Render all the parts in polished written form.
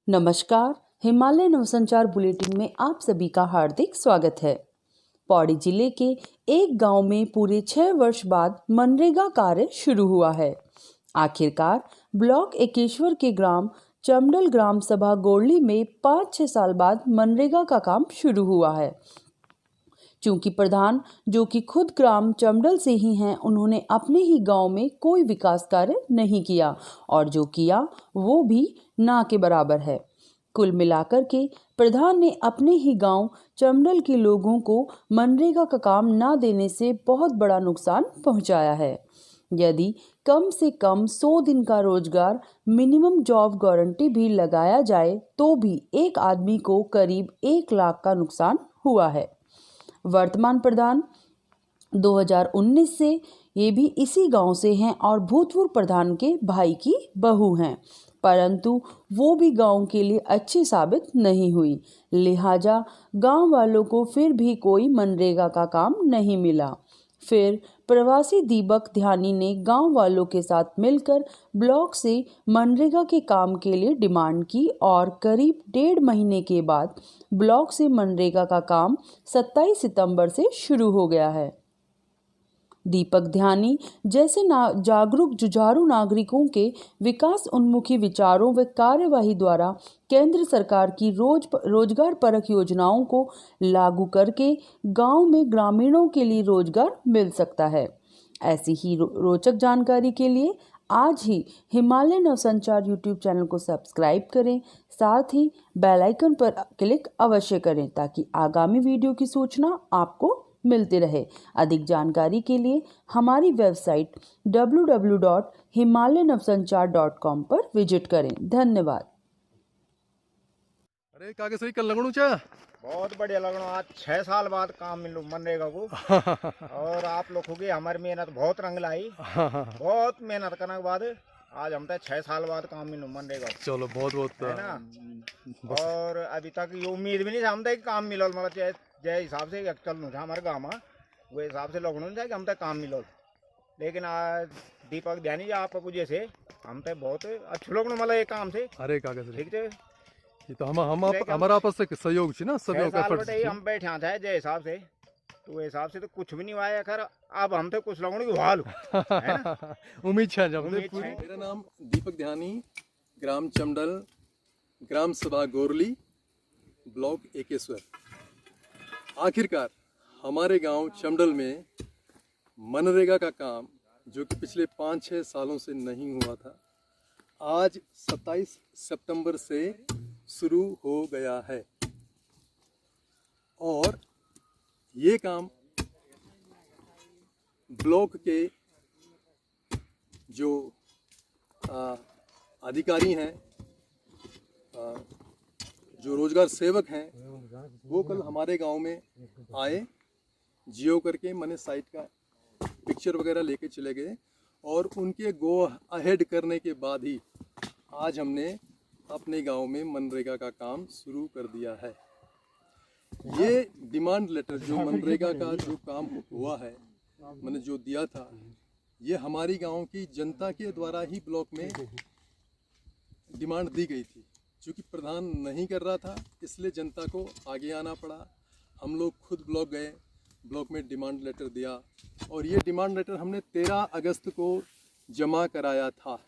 नमस्कार। हिमालय नवसंचार बुलेटिन में आप सभी का हार्दिक स्वागत है। पौड़ी जिले के एक गांव में पूरे 6 वर्ष बाद मनरेगा कार्य शुरू हुआ है। आखिरकार ब्लॉक एकेश्वर के ग्राम चमडल ग्राम सभा गोरली में 5-6 साल बाद मनरेगा का काम शुरू हुआ है। चूंकि प्रधान जो कि खुद ग्राम चमडल से ही हैं, उन्होंने अपने ही गांव में कोई विकास कार्य नहीं किया और जो किया वो भी ना के बराबर है। कुल मिलाकर के प्रधान ने अपने ही गांव चमडल के लोगों को मनरेगा का काम ना देने से बहुत बड़ा नुकसान पहुंचाया है। यदि कम से कम 100 दिन का रोजगार मिनिमम जॉब गारंटी भी लगाया जाए तो भी एक आदमी को करीब 1 लाख का नुकसान हुआ है। वर्तमान प्रधान 2019 से ये भी इसी गांव से हैं और भूतपूर्व प्रधान के भाई की बहू हैं, परंतु वो भी गांव के लिए अच्छी साबित नहीं हुई। लिहाजा गांव वालों को फिर भी कोई मनरेगा का काम नहीं मिला। फिर प्रवासी दीपक ध्यानी ने गांव वालों के साथ मिलकर ब्लॉक से मनरेगा के काम के लिए डिमांड की और करीब 1.5 महीने के बाद ब्लॉक से मनरेगा का काम 27 सितंबर से शुरू हो गया है। दीपक ध्यानी जैसे जागरूक जुझारू नागरिकों के विकास उन्मुखी विचारों व कार्यवाही द्वारा केंद्र सरकार की रोजगार परक योजनाओं को लागू करके गांव में ग्रामीणों के लिए रोजगार मिल सकता है। ऐसी ही रोचक जानकारी के लिए आज ही हिमालय नवसंचार यूट्यूब चैनल को सब्सक्राइब करें, साथ ही बेल आइकन पर क्लिक अवश्य करें ताकि आगामी वीडियो की सूचना आपको मिलती रहे। अधिक जानकारी के लिए हमारी वेबसाइट www.himalayanavsanchar.com पर विजिट करें। धन्यवाद। अरे कागे सही कल लगणू चा बहुत बढ़िया लगना। आज 6 साल बाद काम मिलू मनरेगा को और आप लोगों की हमारी मेहनत बहुत रंग लाई। बहुत मेहनत करने के बाद आज हम तो 6 साल बाद काम मिलू मनरेगा। चलो बहुत बहुत है ना। और अभी तक ये उम्मीद भी नहीं था हम तक काम मिलो, मतलब जय हिसाब से चलना था हमारे गाँव में वो हिसाब से लगना था कि हम तक काम मिलो। लेकिन आज दीपक ध्यानी जी आप वजह से हम तो बहुत अच्छे लोग मतलब ये काम से। अरे कागे ठीक है, ये तो हम हमारा आपस से सहयोग छी ना, सहयोग एफर्ट हम बैठे थे जय हिसाब से, तो हिसाब से तो कुछ भी नहीं हुआ है। खैर अब हम तो कुछ लोगों की हाल उम्मीद है जब पूरी। मेरा नाम दीपक ध्यानी, ग्राम चमडल, ग्राम सभा गोरली, ब्लॉक एकेश्वर। आखिरकार हमारे गांव चमडल में मनरेगा का काम जो कि पिछले 5-6 सालों से नहीं हुआ था, आज 27 सितंबर से शुरू हो गया है और ये काम ब्लॉक के जो अधिकारी हैं, जो रोजगार सेवक हैं, वो कल हमारे गांव में आए, जियो करके मैंने साइट का पिक्चर वगैरह लेके चले गए और उनके गो अहेड करने के बाद ही आज हमने अपने गांव में मनरेगा का काम शुरू कर दिया है। ये डिमांड लेटर जो मनरेगा का जो काम हुआ है, मैंने जो दिया था, ये हमारी गांव की जनता के द्वारा ही ब्लॉक में डिमांड दी गई थी। क्योंकि प्रधान नहीं कर रहा था इसलिए जनता को आगे आना पड़ा। हम लोग खुद ब्लॉक गए, ब्लॉक में डिमांड लेटर दिया और ये डिमांड लेटर हमने 13 अगस्त को जमा कराया था।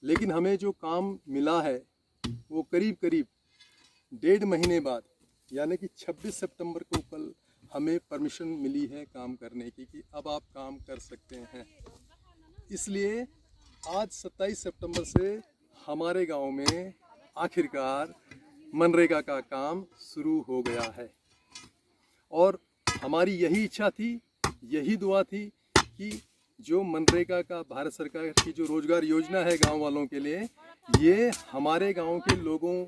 लेकिन हमें जो काम मिला है वो करीब 1.5 महीने बाद, यानी कि 26 सितंबर को कल हमें परमिशन मिली है काम करने की कि अब आप काम कर सकते हैं। इसलिए आज 27 सितंबर से हमारे गांव में आखिरकार मनरेगा का काम शुरू हो गया है और हमारी यही इच्छा थी, यही दुआ थी कि जो मनरेगा का भारत सरकार की जो रोजगार योजना है गांव वालों के लिए, ये हमारे गांव के लोगों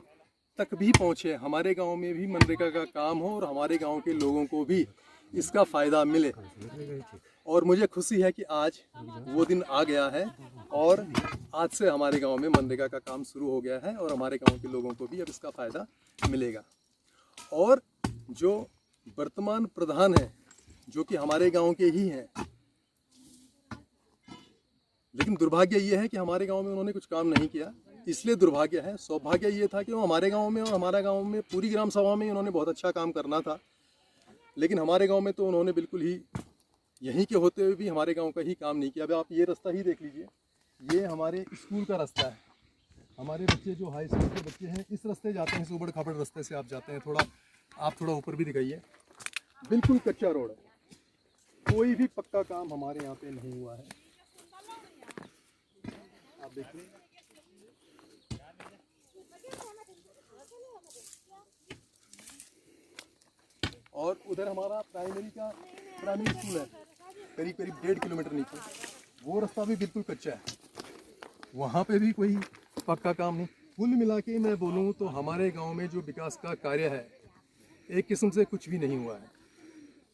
तक भी पहुंचे, हमारे गांव में भी मनरेगा का काम हो और हमारे गांव के लोगों को भी इसका फ़ायदा मिले। और मुझे खुशी है कि आज वो दिन आ गया है और आज से हमारे गांव में मनरेगा का काम शुरू हो गया है और हमारे गांव के लोगों को भी अब इसका फ़ायदा मिलेगा। और जो वर्तमान प्रधान है जो कि हमारे गांव के ही हैं, लेकिन दुर्भाग्य ये है कि हमारे गांव में उन्होंने कुछ काम नहीं किया। इसलिए दुर्भाग्य है। सौभाग्य ये था कि वो हमारे गांव में और हमारा गांव में पूरी ग्राम सभा में उन्होंने बहुत अच्छा काम करना था, लेकिन हमारे गांव में तो उन्होंने बिल्कुल ही यहीं के होते हुए भी हमारे गांव का ही काम नहीं किया। अब आप ये रास्ता ही देख लीजिए, ये हमारे स्कूल का रास्ता है। हमारे बच्चे जो हाई स्कूल के बच्चे हैं इस रास्ते जाते हैं, इस उबड़ खाबड़ रास्ते से आप जाते हैं। आप थोड़ा ऊपर भी दिखाइए, बिल्कुल कच्चा रोड है, कोई भी पक्का काम हमारे यहाँ पे नहीं हुआ है। आप देखिए, और उधर हमारा प्राइमरी स्कूल है, करीब 1.5 किलोमीटर नीचे। वो रास्ता भी बिल्कुल कच्चा है, वहाँ पे भी कोई पक्का काम नहीं। कुल मिला के मैं बोलूँ तो हमारे गांव में जो विकास का कार्य है एक किस्म से कुछ भी नहीं हुआ है।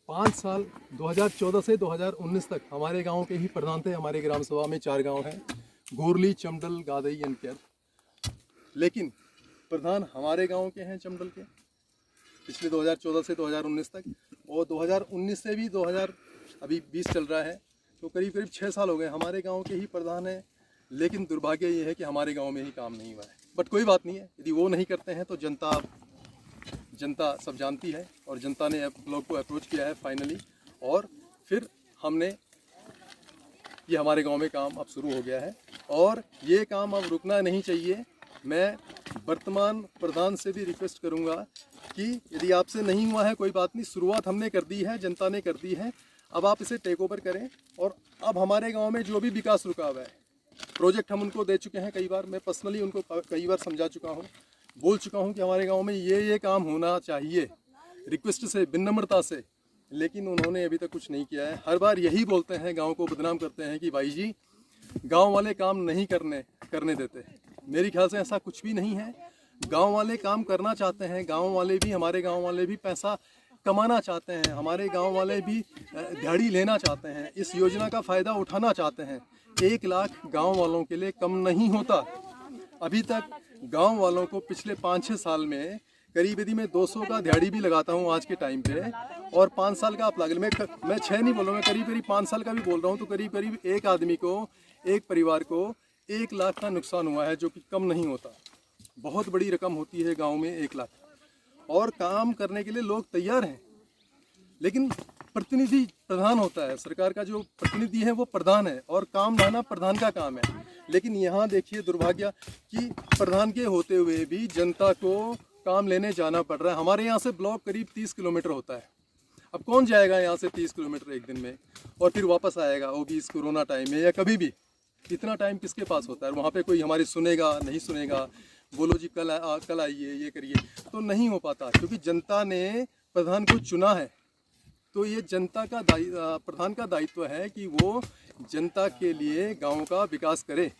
5 साल 2014 से 2019 तक हमारे गांव के ही प्रधान थे। हमारे ग्राम सभा में 4 गांव हैं, गोरली, चमडल, गादई एंड कैर, लेकिन प्रधान हमारे गांव के हैं चमडल के, पिछले 2014 से 2019 तक। और 2019 से भी 2020 चल रहा है, तो करीब 6 साल हो गए हमारे गांव के ही प्रधान हैं। लेकिन दुर्भाग्य ये है कि हमारे गांव में ही काम नहीं हुआ है। बट कोई बात नहीं है, यदि वो नहीं करते हैं तो जनता सब जानती है, और जनता ने ब्लॉक को अप्रोच किया है फाइनली, और फिर हमने ये हमारे गांव में काम अब शुरू हो गया है, और ये काम अब रुकना नहीं चाहिए। मैं वर्तमान प्रधान से भी रिक्वेस्ट करूंगा कि यदि आपसे नहीं हुआ है कोई बात नहीं, शुरुआत हमने कर दी है, जनता ने कर दी है, अब आप इसे टेक ओवर करें। और अब हमारे गांव में जो भी विकास रुका हुआ है, प्रोजेक्ट हम उनको दे चुके हैं कई बार, मैं पर्सनली उनको कई बार समझा चुका हूं, बोल चुका हूं कि हमारे गांव में ये काम होना चाहिए, रिक्वेस्ट से, विनम्रता से, लेकिन उन्होंने अभी तक कुछ नहीं किया है। हर बार यही बोलते हैं, गांव को बदनाम करते हैं कि भाई जी गांव वाले काम नहीं करने देते। मेरे ख्याल से ऐसा कुछ भी नहीं है। गांव वाले काम करना चाहते हैं, गांव वाले भी, हमारे गांव वाले भी पैसा कमाना चाहते हैं, हमारे गांव वाले भी दिहाड़ी लेना चाहते हैं, इस योजना का फ़ायदा उठाना चाहते हैं। 1 लाख गांव वालों के लिए कम नहीं होता। अभी तक गांव वालों को पिछले 5-6 साल में करीब, यदि मैं 200 का दिहाड़ी भी लगाता हूं आज के टाइम पे, और 5 साल का आप लगा, मैं 6 नहीं बोल रहा हूँ, मैं करीब 5 साल का भी बोल रहा हूँ, तो करीब एक आदमी को, एक परिवार को 1 लाख का नुकसान हुआ है, जो कि कम नहीं होता। बहुत बड़ी रकम होती है गाँव में 1 लाख, और काम करने के लिए लोग तैयार हैं, लेकिन प्रतिनिधि प्रधान होता है। सरकार का जो प्रतिनिधि है वो प्रधान है, और काम लाना प्रधान का काम है। लेकिन यहाँ देखिए दुर्भाग्य कि प्रधान के होते हुए भी जनता को काम लेने जाना पड़ रहा है। हमारे यहाँ से ब्लॉक करीब 30 किलोमीटर होता है। अब कौन जाएगा यहाँ से 30 किलोमीटर एक दिन में, और फिर वापस आएगा, वो भी इस कोरोना टाइम में या कभी भी? इतना टाइम किसके पास होता है? वहाँ पे कोई हमारी सुनेगा, नहीं सुनेगा, बोलो जी कल आइए, ये करिए, तो नहीं हो पाता, क्योंकि जनता ने प्रधान को चुना है। तो ये जनता का प्रधान का दायित्व है कि वो जनता के लिए गांव का विकास करे,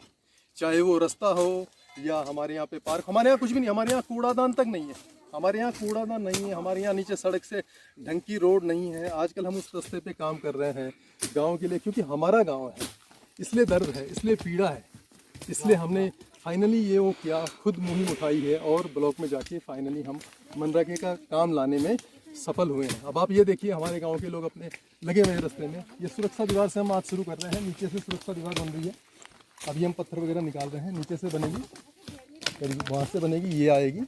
चाहे वो रास्ता हो या हमारे यहाँ पे पार्क। हमारे यहाँ कुछ भी नहीं, हमारे यहाँ कूड़ादान तक नहीं है, हमारे यहाँ कूड़ादान नहीं है, हमारे यहाँ नीचे सड़क से ढंग की रोड नहीं है। आजकल हम उस रास्ते पे काम कर रहे हैं गांव के लिए, क्योंकि हमारा गांव है, इसलिए दर्द है, इसलिए पीड़ा है, इसलिए हमने फाइनली ये वो किया, खुद मुहिम उठाई है, और ब्लॉक में जाके फाइनली हम मनरेगा का काम लाने में सफल हुए हैं। अब आप ये देखिए, हमारे गांव के लोग अपने लगे हुए हैं रास्ते में। ये सुरक्षा दीवार से हम आज शुरू कर रहे हैं, नीचे से सुरक्षा दीवार बन रही है। अभी हम पत्थर वगैरह निकाल रहे हैं, नीचे से बनेगी, करीब वहाँ से बनेगी, ये आएगी,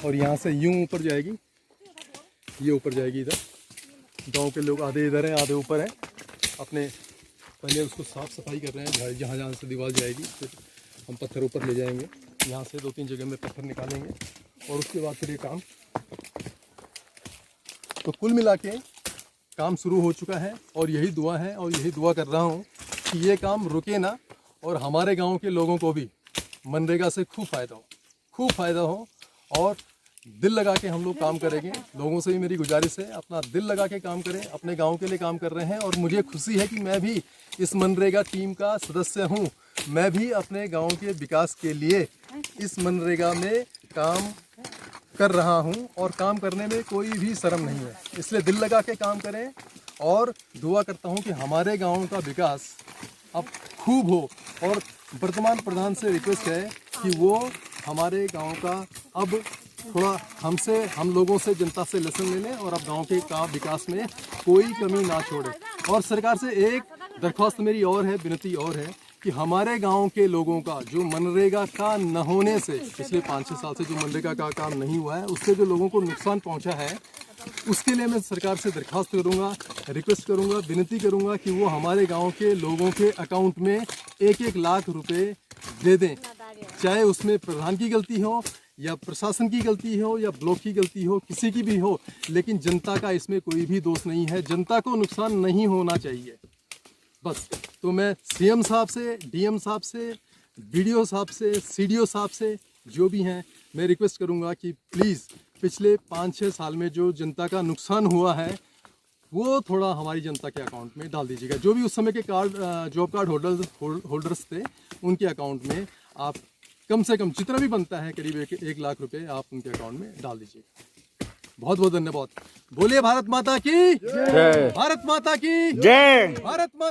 और यहाँ से यूँ ऊपर जाएगी, ये ऊपर जाएगी। इधर गाँव के लोग आधे इधर हैं, आधे ऊपर हैं, अपने पहले उसको साफ़ सफाई कर रहे हैं। जहाँ से दीवार जाएगी फिर हम पत्थर ऊपर ले जाएंगे, यहाँ से 2-3 जगह में पत्थर निकालेंगे, और उसके बाद फिर ये काम। तो कुल मिला के काम शुरू हो चुका है, और यही दुआ है, और यही दुआ कर रहा हूँ कि ये काम रुके ना, और हमारे गांव के लोगों को भी मनरेगा से खूब फ़ायदा हो, और दिल लगा के हम लोग काम करेंगे। लोगों से भी मेरी गुजारिश है, अपना दिल लगा के काम करें, अपने गांव के लिए काम कर रहे हैं। और मुझे खुशी है कि मैं भी इस मनरेगा टीम का सदस्य हूं। मैं भी अपने गांव के विकास के लिए इस मनरेगा में काम कर रहा हूं, और काम करने में कोई भी शर्म नहीं है। इसलिए दिल लगा के काम करें, और दुआ करता हूं कि हमारे गाँव का विकास अब खूब हो। और वर्तमान प्रधान से रिक्वेस्ट है कि वो हमारे गांव का अब थोड़ा हम लोगों से, जनता से लेसन ले लें, और अब गांव के काम विकास में कोई कमी ना छोड़े। और सरकार से एक दरख्वास्त मेरी और है, विनती और है कि हमारे गांव के लोगों का जो मनरेगा का न होने से पिछले 5-6 साल से जो मनरेगा का काम नहीं हुआ है उससे जो लोगों को नुकसान पहुंचा है, उसके लिए मैं सरकार से दरख्वास्त करूंगा, रिक्वेस्ट करूंगा, विनती करूंगा कि वो हमारे गांव के लोगों के अकाउंट में 1-1 लाख रुपए दे दें। चाहे उसमें प्रधान की गलती हो या प्रशासन की गलती हो या ब्लॉक की गलती हो, किसी की भी हो, लेकिन जनता का इसमें कोई भी दोष नहीं है। जनता को नुकसान नहीं होना चाहिए बस। तो मैं सीएम साहब से, डीएम साहब से, बीडीओ साहब से, सीडीओ साहब से, जो भी हैं, मैं रिक्वेस्ट करूंगा कि प्लीज़ पिछले 5-6 साल में जो जनता का नुकसान हुआ है वो थोड़ा हमारी जनता के अकाउंट में डाल दीजिएगा। जो भी उस समय के कार्ड जॉब कार्ड होल्डर्स थे उनके अकाउंट में आप कम से कम जितना भी बनता है करीब 1 लाख रुपए आप उनके अकाउंट में डाल दीजिएगा। बहुत बहुत धन्यवाद। बोलिए भारत माता की जय। भारत माता की जय। भारत माता